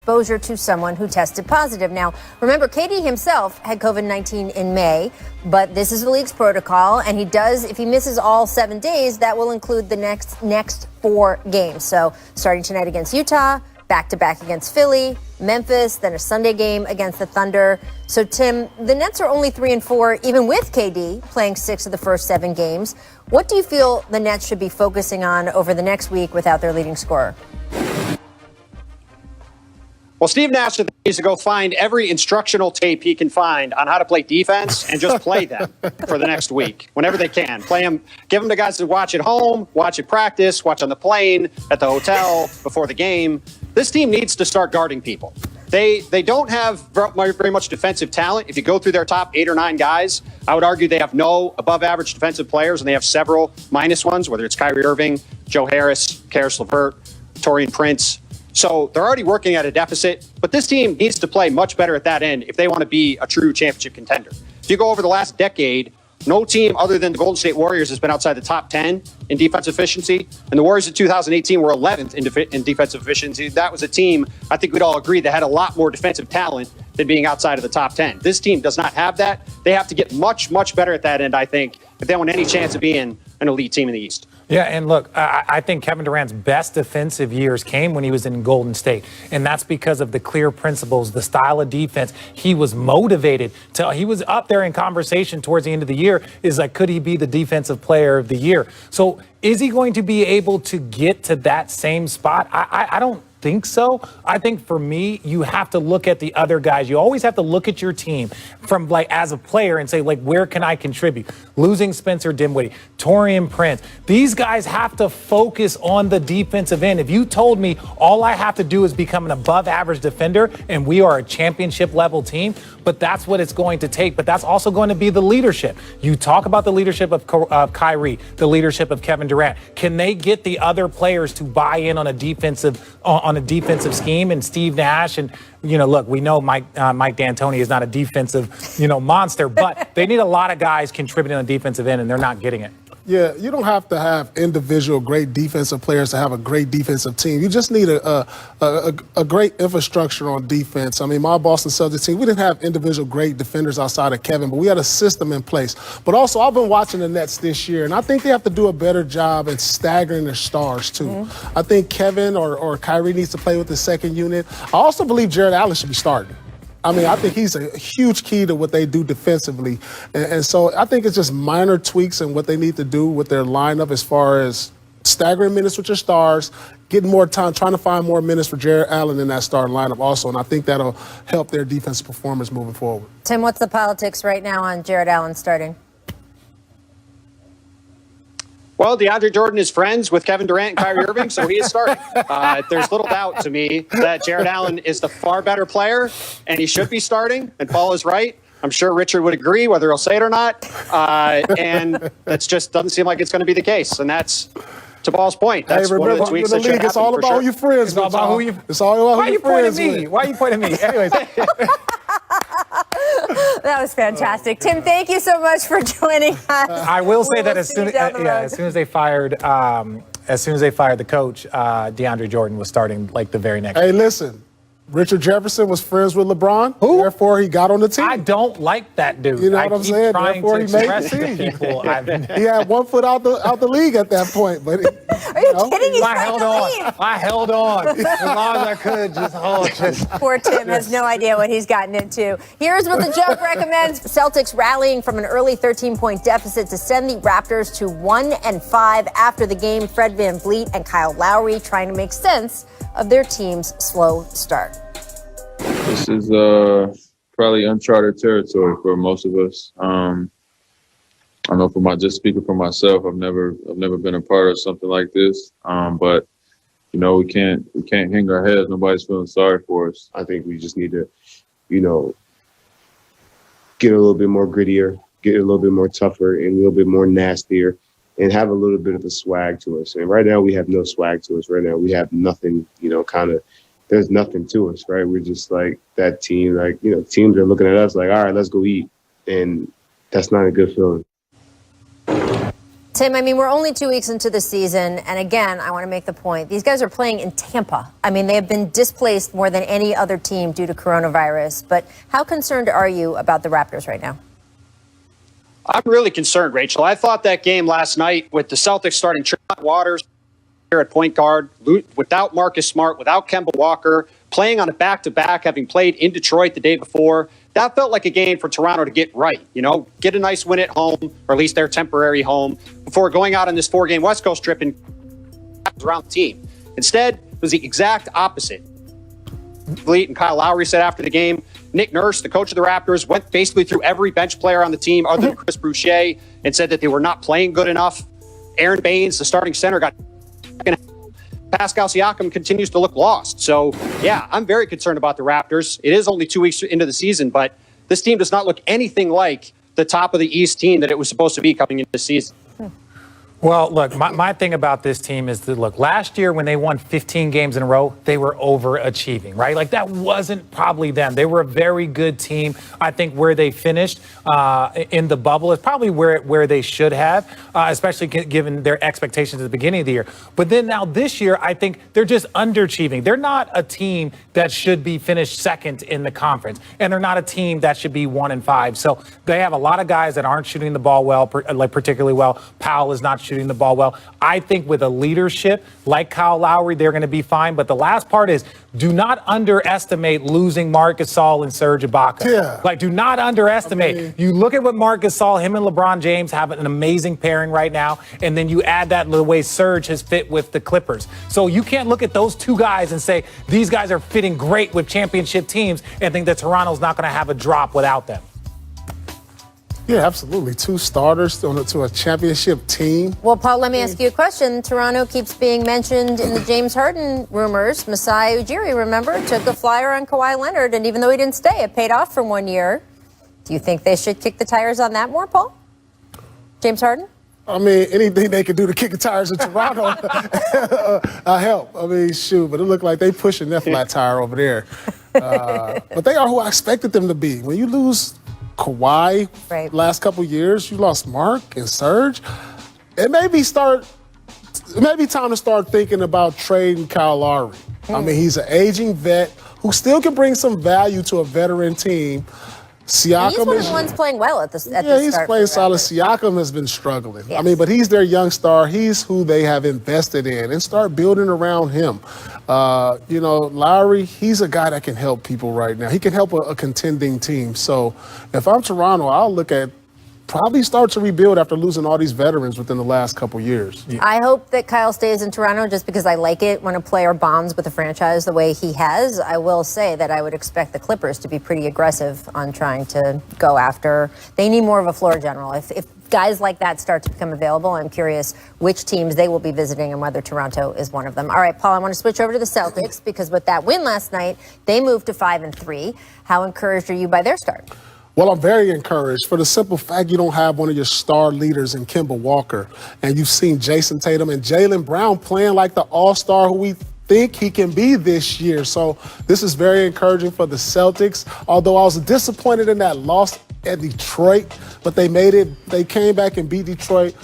exposure to someone who tested positive. Now, remember, KD himself had COVID-19 in May, but this is the league's protocol, and if he misses all 7 days, that will include the next 4 games. So starting tonight against Utah, back-to-back against Philly, Memphis, then a Sunday game against the Thunder. So, Tim, the Nets are only 3-4, even with KD playing 6 of the first 7 games. What do you feel the Nets should be focusing on over the next week without their leading scorer? Well, Steve Nash needs to go find every instructional tape he can find on how to play defense and just play them for the next week, whenever they can. Play them, give them to guys to watch at home, watch at practice, watch on the plane, at the hotel, before the game. This team needs to start guarding people. They don't have very much defensive talent. If you go through their top 8 or 9 guys, I would argue they have no above-average defensive players, and they have several minus ones, whether it's Kyrie Irving, Joe Harris, Karis LeVert, Taurean Prince. So they're already working at a deficit, but this team needs to play much better at that end if they want to be a true championship contender. If you go over the last decade, no team other than the Golden State Warriors has been outside the top 10 in defensive efficiency. And the Warriors in 2018 were 11th in defensive efficiency. That was a team, I think we'd all agree, that had a lot more defensive talent than being outside of the top 10. This team does not have that. They have to get much, much better at that end, I think, if they want any chance of being an elite team in the East. Yeah, and look, I think Kevin Durant's best defensive years came when he was in Golden State, and that's because of the clear principles, the style of defense. He was motivated he was up there in conversation towards the end of the year, is like, could he be the defensive player of the year? So is he going to be able to get to that same spot? I don't think so. I think for me, you have to look at the other guys. You always have to look at your team from as a player and say, where can I contribute? Losing Spencer Dinwiddie, Taurean Prince, these guys have to focus on the defensive end. If you told me all I have to do is become an above average defender and we are a championship level team, but that's what it's going to take. But that's also going to be the leadership. You talk about the leadership of Kyrie, the leadership of Kevin Durant. Can they get the other players to buy in on a defensive scheme? And Steve Nash and, look, we know Mike D'Antoni is not a defensive, monster, but they need a lot of guys contributing on the defensive end, and they're not getting it. Yeah, you don't have to have individual great defensive players to have a great defensive team. You just need a great infrastructure on defense. I mean, my Boston Celtics team, we didn't have individual great defenders outside of Kevin, but we had a system in place. But also, I've been watching the Nets this year, and I think they have to do a better job at staggering their stars, too. Mm-hmm. I think Kevin or Kyrie needs to play with the second unit. I also believe Jared Allen should be starting. I mean, I think he's a huge key to what they do defensively. And so I think it's just minor tweaks in what they need to do with their lineup as far as staggering minutes with your stars, getting more time, trying to find more minutes for Jared Allen in that starting lineup also. And I think that'll help their defensive performance moving forward. Tim, what's the politics right now on Jared Allen starting? Well, DeAndre Jordan is friends with Kevin Durant and Kyrie Irving, so he is starting. There's little doubt to me that Jared Allen is the far better player, and he should be starting, and Paul is right. I'm sure Richard would agree, whether he'll say it or not. And it just doesn't seem like it's going to be the case, and that's to Paul's point. That's remember, one of the tweets that should happen. It's all about who your friends. It's all about who you. It's all about who your friends. Why are you pointing at me? Anyways. That was fantastic. Tim, thank you so much for joining us. I will say that as soon as they fired the coach, DeAndre Jordan was starting the very next. Hey, listen. Richard Jefferson was friends with LeBron. Who? Therefore, he got on the team. I don't like that dude. You know what I'm saying? Therefore, he made the team. People. He had 1 foot out the league at that point. But are you kidding? I held on as long as I could. Poor Tim has no idea what he's gotten into. Here's what the joke recommends: Celtics rallying from an early 13-point deficit to send the Raptors to 1-5 after the game. Fred VanVleet and Kyle Lowry trying to make sense of their team's slow start. This is probably uncharted territory for most of us. I know just speaking for myself, I've never been a part of something like this. But we can't hang our heads. Nobody's feeling sorry for us. I think we just need to, get a little bit more grittier, get a little bit more tougher, and a little bit more nastier, and have a little bit of a swag to us. And right now we have no swag to us. Right now we have nothing, there's nothing to us, right? We're just like that team, teams are looking at us like, all right, let's go eat. And that's not a good feeling. Tim, I mean, we're only 2 weeks into the season. And again, I want to make the point. These guys are playing in Tampa. I mean, they have been displaced more than any other team due to coronavirus. But how concerned are you about the Raptors right now? I'm really concerned, Rachel. I thought that game last night with the Celtics starting Tremont Waters here at point guard, without Marcus Smart, without Kemba Walker, playing on a back-to-back, having played in Detroit the day before, that felt like a game for Toronto to get right. Get a nice win at home, or at least their temporary home, before going out on this 4-game West Coast trip and around the team. Instead, it was the exact opposite. Fleet and Kyle Lowry said after the game, Nick Nurse, the coach of the Raptors, went basically through every bench player on the team other than Chris Boucher and said that they were not playing good enough. Aaron Baines, the starting center, got Pascal Siakam continues to look lost. So, yeah, I'm very concerned about the Raptors. It is only 2 weeks into the season, but this team does not look anything like the top of the East team that it was supposed to be coming into the season. Well, look, my thing about this team is that, look, last year when they won 15 games in a row, they were overachieving, right? Like, that wasn't probably them. They were a very good team. I think where they finished in the bubble is probably where they should have, especially given their expectations at the beginning of the year. But then now this year, I think they're just underachieving. They're not a team that should be finished second in the conference, and they're not a team that should be 1-5. So they have a lot of guys that aren't shooting the ball well, particularly well. Powell is not shooting the ball well. I think with a leadership like Kyle Lowry, they're going to be fine. But the last part is, do not underestimate losing Marc Gasol and Serge Ibaka. Yeah. Like, do not underestimate. You look at what Marc Gasol, him and LeBron James have an amazing pairing right now, and then you add that the way Serge has fit with the Clippers. So you can't look at those two guys and say these guys are fitting great with championship teams and think that Toronto's not going to have a drop without them. Yeah, absolutely. Two starters to a championship team. Well, Paul, let me ask you a question. Toronto keeps being mentioned in the James Harden rumors. Masai Ujiri, remember, took a flyer on Kawhi Leonard, and even though he didn't stay, it paid off for 1 year. Do you think they should kick the tires on that more, Paul? James Harden? I mean, anything they can do to kick the tires in Toronto, I help. I mean, shoot, but it looked like they pushing that flat tire over there. But they are who I expected them to be. When you lose Kawhi last couple years, you lost Marc and Serge. It may be time to start thinking about trading Kyle Lowry. I mean, he's an aging vet who still can bring some value to a veteran team. Siakam he's one of the ones playing well at the start. Yeah, he's playing solid. Siakam has been struggling. Yes. I mean, but he's their young star. He's who they have invested in, and start building around him. Lowry, he's a guy that can help people right now. He can help a contending team. So if I'm Toronto, I'll look at probably start to rebuild after losing all these veterans within the last couple years. Yeah. I hope that Kyle stays in Toronto just because I like it when a player bonds with a franchise the way he has. I will say that I would expect the Clippers to be pretty aggressive on trying to go after. They need more of a floor general. If guys like that start to become available, I'm curious which teams they will be visiting and whether Toronto is one of them. All right, Paul, I want to switch over to the Celtics because with that win last night, they moved to 5-3. How encouraged are you by their start? Well, I'm very encouraged for the simple fact you don't have one of your star leaders in Kemba Walker. And you've seen Jason Tatum and Jaylen Brown playing like the all-star who we think he can be this year. So this is very encouraging for the Celtics. Although I was disappointed in that loss at Detroit, but they made it. They came back and beat Detroit.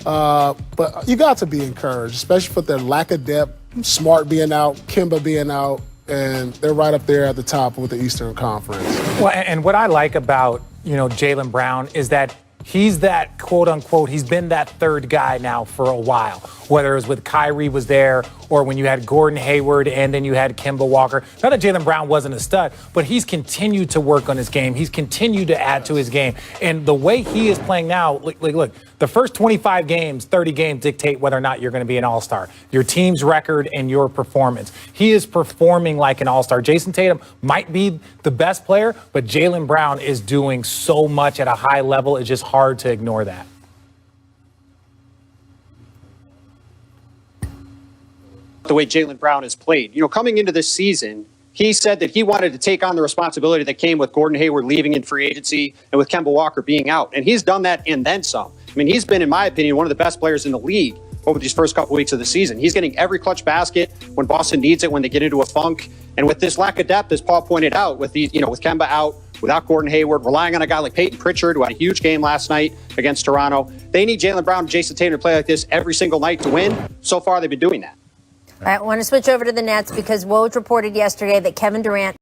But you got to be encouraged, especially for their lack of depth, Smart being out, Kemba being out. And they're right up there at the top with the Eastern Conference. Well, and what I like about, Jaylen Brown is that he's that quote unquote, he's been that third guy now for a while, whether it was with Kyrie was there or when you had Gordon Hayward and then you had Kemba Walker. Not that Jaylen Brown wasn't a stud, but he's continued to work on his game. He's continued to add to his game. And the way he is playing now, look, the first 25 games, 30 games dictate whether or not you're going to be an all-star. Your team's record and your performance. He is performing like an all-star. Jason Tatum might be the best player, but Jaylen Brown is doing so much at a high level. It's just hard to ignore that. The way Jaylen Brown has played. Coming into this season, he said that he wanted to take on the responsibility that came with Gordon Hayward leaving in free agency and with Kemba Walker being out. And he's done that and then some. I mean, he's been, in my opinion, one of the best players in the league over these first couple weeks of the season. He's getting every clutch basket when Boston needs it, when they get into a funk. And with this lack of depth, as Paul pointed out, with Kemba out, without Gordon Hayward, relying on a guy like Peyton Pritchard, who had a huge game last night against Toronto. They need Jaylen Brown and Jason Tatum to play like this every single night to win. So far, they've been doing that. I want to switch over to the Nets because Woj reported yesterday that Kevin Durant